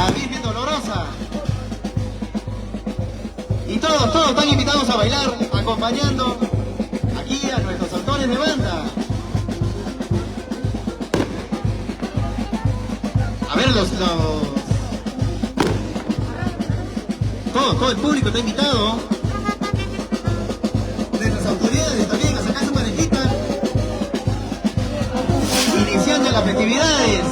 la Virgen Dolorosa. Y todos están invitados a bailar, acompañando aquí a nuestros autores de banda. A ver, todo el público está invitado. Nuestras autoridades también a sacar su parejita. Iniciando las festividades.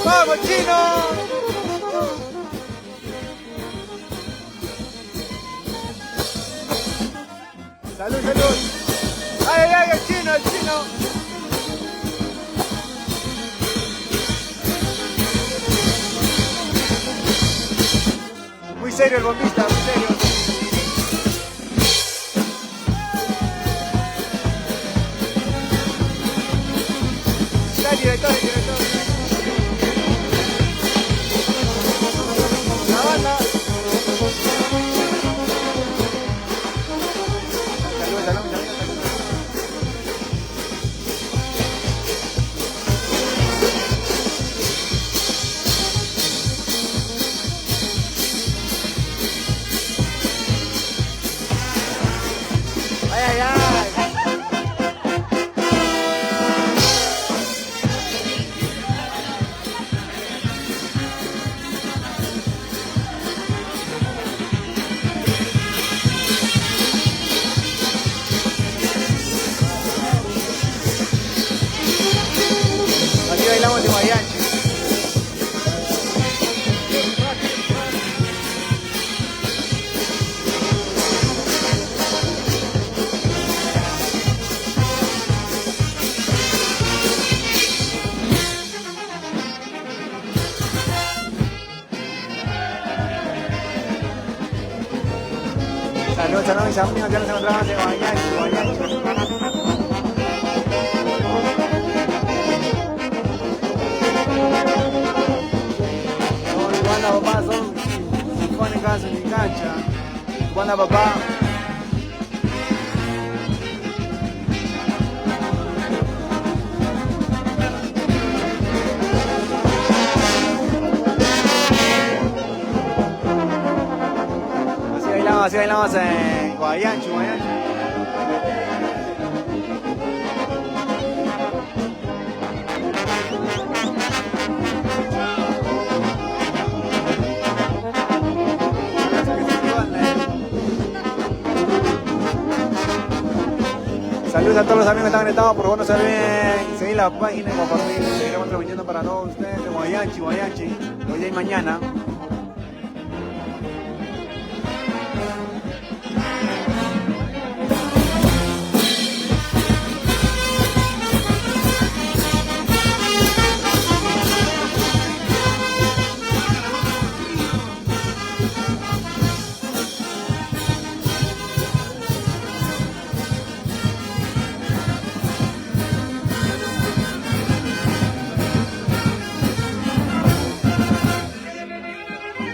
¡Vamos, chino! ¡Salud, salud! ¡Ay, ay, ay! ¡El chino, el chino! Muy serio el bombista, muy serio. Está el director, el director. La banda. Salud, salud, salud, salud. Saludos, saludos mis amigos, ya nos encontramos en Guayancho. Buena papá, son sinfónicas en cancha. Buena papá. Así bailamos en Guayancho. Saludos a todos los amigos que están conectados, por favor no se olviden seguir la página y compartir. Seguiremos transmitiendo para todos ustedes de Guayanchi, hoy y mañana.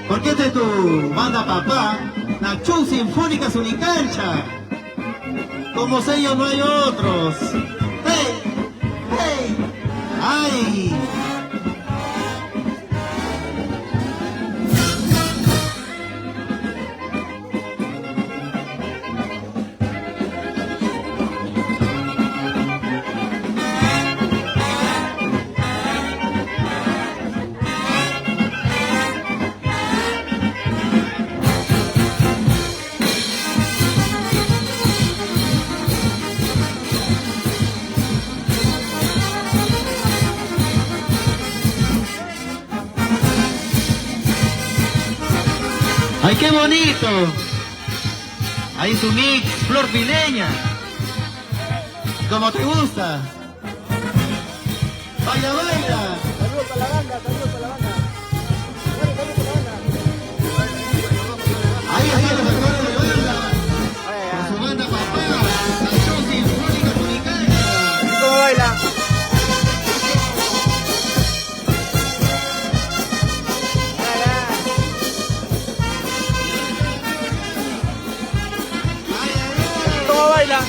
Porque esta es tu banda papá, la Chu Sinfónica Sunicancha. Como sellos no hay otros. ¡Hey! ¡Hey! ¡Ay! ¡Ay, qué bonito! Ahí su mix, flor pileña. Como te gusta. ¡Baila, baila! Saludos para la banda, Ahí están los actores de banda. Con su banda papá, la Chu Sinfónica Sunicancha. ¿Cómo baila? ¿Cómo baila?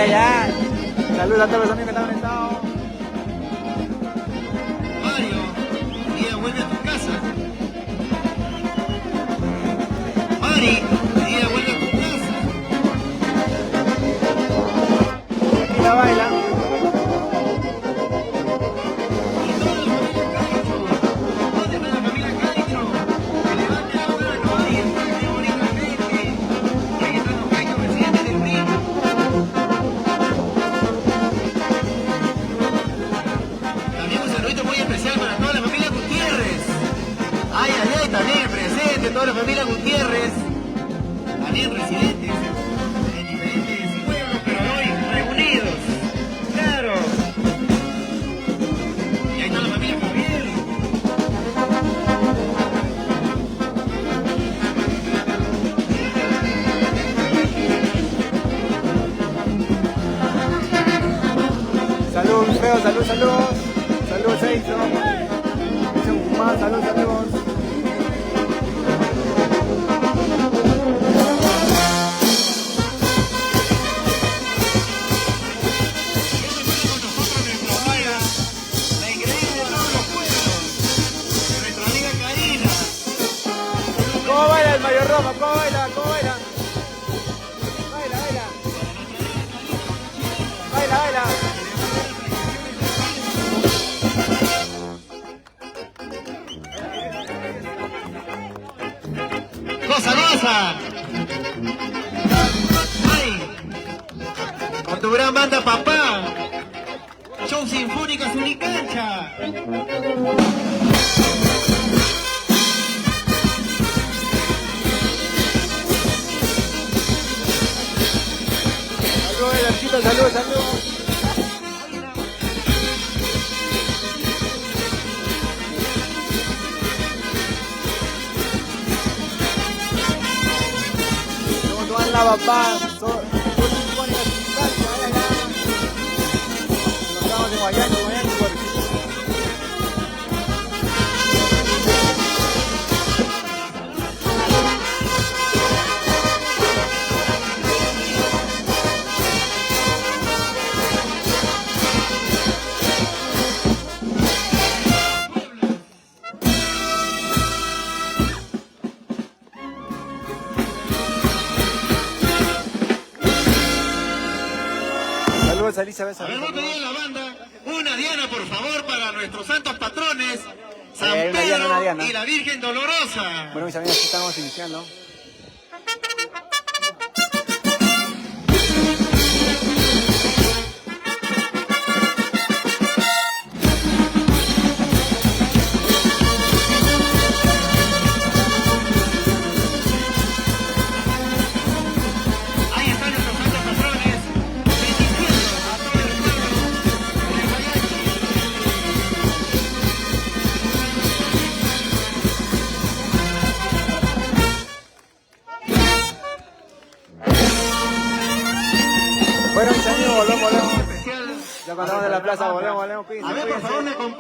Ya. Saludos a todos los amigos que están conectados. Mario, día vuelve a tu casa. Mari, día vuelve a tu casa. Y la baila. Y toda la familia Caicho. ¿Dónde está la familia Caicho? Que levante la mano y esté bonitamente. Y ahí están los Caichos, presidentes del PRI. También un saludito muy especial para toda la familia Gutiérrez. Ay, ay, ay, también presente toda la familia Gutiérrez. También residentes en diferentes pueblos, pero hoy reunidos. Claro. Y ahí está la familia Javier. Saludos, feo, saludos. Saludos, Seizo. Más, saludos. La increíble de todos los pueblos. Nuestra amiga Karina. ¿Cómo baila el Mayor Roma? ¿Cómo baila? Goza, goza. Ay. Con tu gran banda, papá. Show Sinfónica Suricancha. Saludos, saludos, saludos. ¿Cómo van la papá? Estamos en Guayaquil, saludos a Elizabeth. A ver, voy a pedir a la banda una diana, por favor, para nuestros santos patrones, San Pedro una diana. Y la Virgen Dolorosa. Bueno, mis amigos, aquí estamos iniciando. Ahí están nuestros santos patrones, bendiciendo a todo el pueblo de Guayaquil. Bueno, mis amigos, volvemos. Especial. Ya pasamos de la plaza, volvemos, A ver, por favor, me acompañan.